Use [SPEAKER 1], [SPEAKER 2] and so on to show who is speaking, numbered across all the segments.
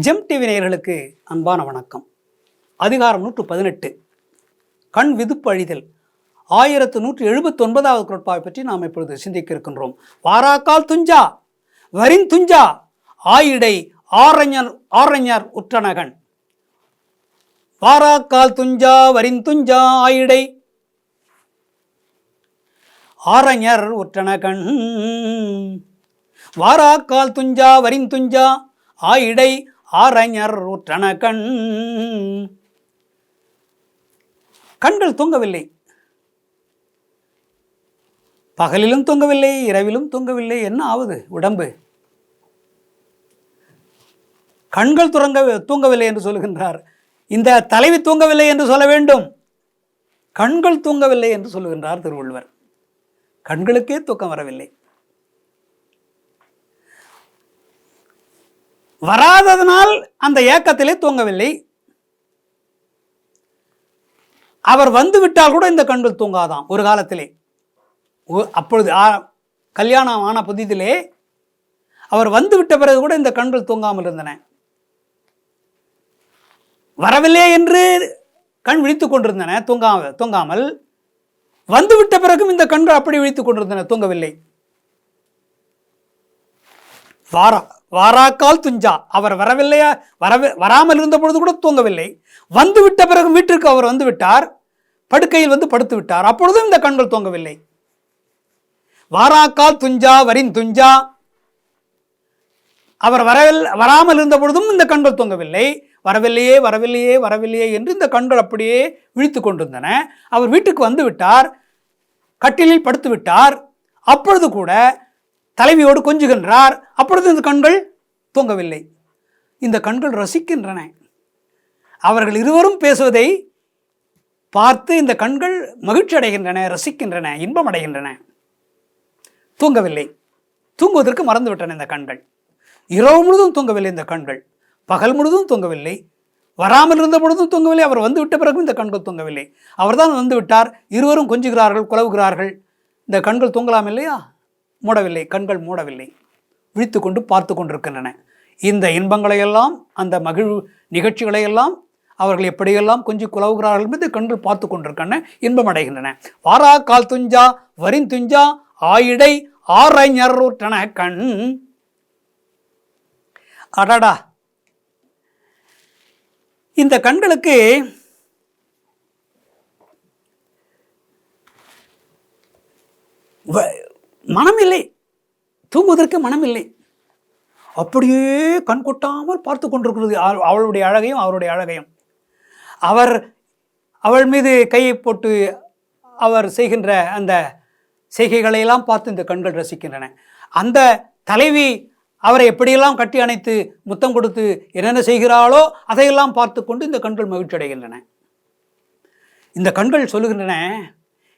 [SPEAKER 1] GeM TV நேயர்களுக்கு அன்பான வணக்கம். அதிகாரம் 118 கண் விதுப்பு அழிதல் 1179வது குறட்பாவை பற்றி நாம் இப்பொழுது சிந்திக்க இருக்கின்றோம். வாராக்கால் துஞ்சா வரின் துஞ்சா ஆயிடை ஆரஞர் உற்றனகன். வாராக்கால் துஞ்சா வரின் துஞ்சா ஆயிடை ஆரஞர் உற்றனகன். வாராக்கால் துஞ்சா வரின் துஞ்சா ஆயிடை ஆரஞர் உற்றனகன். கண்கள் தூங்கவில்லை, பகலிலும் தூங்கவில்லை, இரவிலும் தூங்கவில்லை. என்ன ஆவது உடம்பு? கண்கள் தூங்கவில்லை என்று சொல்லுகின்றார். இந்த தலைவி தூங்கவில்லை என்று சொல்ல வேண்டும். கண்கள் தூங்கவில்லை என்று சொல்லுகின்றார் திருவள்ளுவர். கண்களுக்கே தூக்கம் வரவில்லை. வராததனால் அந்த ஏக்கத்திலே தூங்கவில்லை. அவர் வந்து விட்டால் கூட இந்த கண்கள் தூங்காதாம் ஒரு காலத்திலே. அப்பொழுது கல்யாணம் ஆன புதிதிலே அவர் வந்து விட்ட பிறகு கூட இந்த கண்கள் தூங்காமல் இருந்தன. வரவில்லை என்று கண் விழித்துக் கொண்டிருந்தன, தூங்காமல். வந்து விட்ட பிறகும் இந்த கண்கள் அப்படி விழித்துக் கொண்டிருந்தன, தூங்கவில்லை. வாராக்கால் துஞ்சா, அவர் வரவில்லையா, வராமல் இருந்த பொழுது கூட தூங்கவில்லை. வந்து விட்ட பிறகு வீட்டிற்கு அவர் வந்து விட்டார், படுக்கையில் வந்து படுத்து விட்டார், அப்பொழுதும் இந்த கண்கள் தூங்கவில்லை. வாராக்கால் துஞ்சா வரின் துஞ்சா, அவர் வராமல் இருந்த பொழுதும் இந்த கண்கள் தூங்கவில்லை. வரவில்லையே வரவில்லையே வரவில்லையே என்று இந்த கண்கள் அப்படியே விழித்துக் கொண்டிருந்தன. அவர் வீட்டுக்கு வந்து விட்டார், கட்டிலில் படுத்து விட்டார், அப்பொழுது கூட தலைவியோடு கொஞ்சுகின்றார், அப்பொழுது இந்த கண்கள் தூங்கவில்லை. இந்த கண்கள் ரசிக்கின்றன. அவர்கள் இருவரும் பேசுவதை பார்த்து இந்த கண்கள் மகிழ்ச்சி அடைகின்றன, ரசிக்கின்றன, இன்பம் அடைகின்றன. தூங்கவில்லை. தூங்குவதற்கு மறந்துவிட்டன இந்த கண்கள். இரவு முழுதும் தூங்கவில்லை இந்த கண்கள், பகல் முழுதும் தூங்கவில்லை, வராமல் இருந்த பொழுதும் தூங்கவில்லை, அவர் வந்து விட்ட பிறகும் இந்த கண்கள் தூங்கவில்லை. அவர்தான் வந்து விட்டார், இருவரும் கொஞ்சுகிறார்கள், குலவுகிறார்கள். இந்த கண்கள் தூங்கலாம் இல்லையா? மூடவில்லை, கண்கள் மூடவில்லை, விழித்து கொண்டு பார்த்து கொண்டிருக்கின்றன. இந்த இன்பங்களையெல்லாம், அந்த மகிழ்வு நிகழ்ச்சிகளையெல்லாம் அவர்கள் எப்படியெல்லாம் கொஞ்சம் குலவுகிறார்கள் என்பதை கண்கள் பார்த்து கொண்டிருக்கின்றன, இன்பம் அடைகின்றன. வாராக்கால் துஞ்சா வரின் துஞ்சா ஆயிடை ஆரஞர் உற்றனகன். அடடா, இந்த கண்களுக்கு மனம் இல்லை, தூங்குவதற்கு மனம் இல்லை. அப்படியே கண் கொட்டாமல் பார்த்து கொண்டிருக்கிறது அவளுடைய அழகையும் அவருடைய அழகையும். அவள் மீது கையை போட்டு அவர் செய்கின்ற அந்த செய்கைகளையெல்லாம் பார்த்து இந்த கண்கள் ரசிக்கின்றன. அந்த தலைவி அவரை எப்படியெல்லாம் கட்டி அணைத்து முத்தம் கொடுத்து என்னென்ன செய்கிறாளோ அதையெல்லாம் பார்த்து கொண்டு இந்த கண்கள் மகிழ்ச்சி அடைகின்றன. இந்த கண்கள் சொல்லுகின்றன,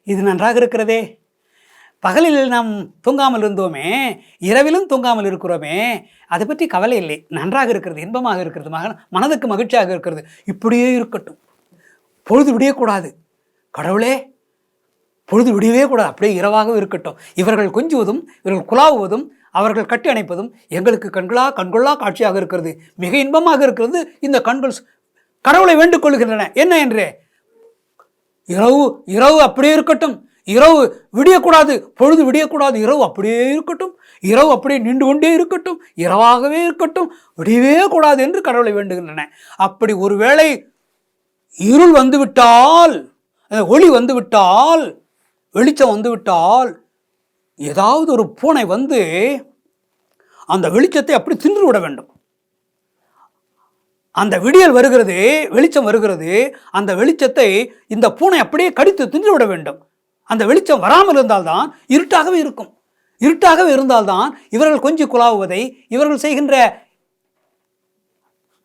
[SPEAKER 1] இது நன்றாக இருக்கிறதே, பகலில் நாம் தூங்காமல் இருந்தோமே, இரவிலும் தூங்காமல் இருக்கிறோமே, அதை பற்றி கவலை இல்லை, நன்றாக இருக்கிறது, இன்பமாக இருக்கிறது, மனதுக்கு மகிழ்ச்சியாக இருக்கிறது, இப்படியே இருக்கட்டும், பொழுது விடியக்கூடாது, கடவுளே பொழுது விடியவே கூடாது, அப்படியே இரவாகவும் இருக்கட்டும். இவர்கள் கொஞ்சுவதும் இவர்கள் குலாவுவதும் அவர்கள் கட்டி அணைப்பதும் எங்களுக்கு கண்கொள்ளா காட்சியாக இருக்கிறது, மிக இன்பமாக இருக்கிறது. இந்த கண்கள் கடவுளை வேண்டிக் கொள்கின்றன. என்ன என்று? இரவு அப்படியே இருக்கட்டும், இரவு விடியக்கூடாது, பொழுது விடியக்கூடாது, இரவு அப்படியே இருக்கட்டும், இரவு அப்படியே நின்று கொண்டே இருக்கட்டும், இரவாகவே இருக்கட்டும், விடியவே கூடாது என்று கடவுளை வேண்டுகின்றன. அப்படி ஒருவேளை இருள் வந்துவிட்டால், ஒளி வந்துவிட்டால், வெளிச்சம் வந்துவிட்டால், ஏதாவது ஒரு பூனை வந்து அந்த வெளிச்சத்தை அப்படி தின்று விட வேண்டும். அந்த விடியல் வருகிறது, வெளிச்சம் வருகிறது, அந்த வெளிச்சத்தை இந்த பூனை அப்படியே கடித்து தின்று விட வேண்டும். அந்த வெளிச்சம் வராமல் இருந்தால்தான் இருட்டாகவே இருக்கும். இருட்டாகவே இருந்தால்தான் இவர்கள் கொஞ்சம் குழாவுவதை, இவர்கள் செய்கின்ற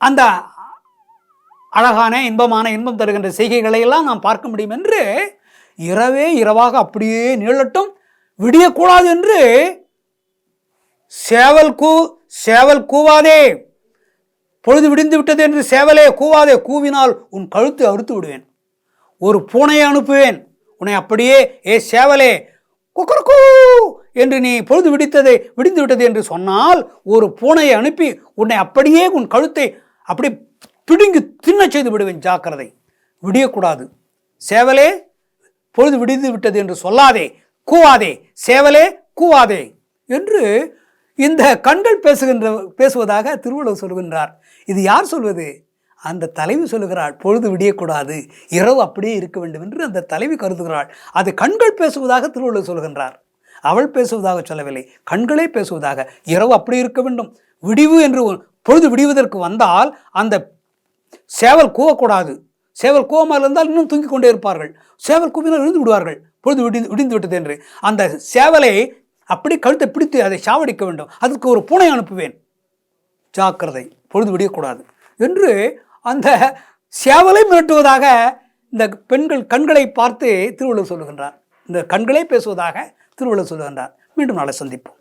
[SPEAKER 1] அந்த அழகான இன்பம் தருகின்ற செய்கைகளை எல்லாம் நாம் பார்க்க முடியும் என்று இரவே இரவாக அப்படியே நீளட்டும், விடியக்கூடாது என்று சேவல் கூவாதே, பொழுது விடிந்து விட்டது என்று சேவலே கூவாதே, கூவினால் உன் கழுத்தை அறுத்து விடுவேன், ஒரு பூனையை அனுப்புவேன், உன்னை அப்படியே ஏ சேவலே குக்கர்கூ என்று நீ பொழுது விடிந்து விட்டது என்று சொன்னால் ஒரு பூனையை அனுப்பி உன்னை அப்படியே உன் கழுத்தை அப்படி பிடுங்கி தின்ன செய்து விடுவேன், ஜாக்கிரதை, விடியக்கூடாது. சேவலே பொழுது விடிந்து விட்டது என்று சொல்லாதே, கூவாதே, சேவலே கூவாதே என்று இந்த கண்கள் பேசுவதாக திருவள்ளுவர் சொல்கின்றார். இது யார் சொல்வது? அந்த தலைவி சொல்லுகிறாள், பொழுது விடியக்கூடாது, இரவு அப்படியே இருக்க வேண்டும் என்று அந்த தலைவி கருதுகிறாள். அது கண்கள் பேசுவதாக திருவள்ளுவர் சொல்கின்றார். அவள் பேசுவதாக சொல்லவில்லை, கண்களே பேசுவதாக. இரவு அப்படி இருக்க வேண்டும், விடிவு என்று பொழுது விடிவதற்கு வந்தால் அந்த சேவல் கூவக்கூடாது. சேவல் கூவமாக இருந்தால் இன்னும் தூங்கிக் கொண்டே இருப்பார்கள். சேவல் கூவினால் விழுந்து விடுவார்கள், பொழுது விடிந்து விட்டது என்று. அந்த சேவலை அப்படி கழுத்தை பிடித்து அதை சாவடிக்க வேண்டும். அதற்கு ஒரு பூனை அனுப்புவேன், ஜாக்கிரதை, பொழுது விடியக்கூடாது என்று அந்த சேவலை மிரட்டுவதாக இந்த பெண்கள் கண்களை பார்த்து திருவள்ளுவர் சொல்லுகின்றார். இந்த கண்களே பேசுவதாக திருவள்ளுவர் சொல்லுகின்றார். மீண்டும் நாளை சந்திப்போம்.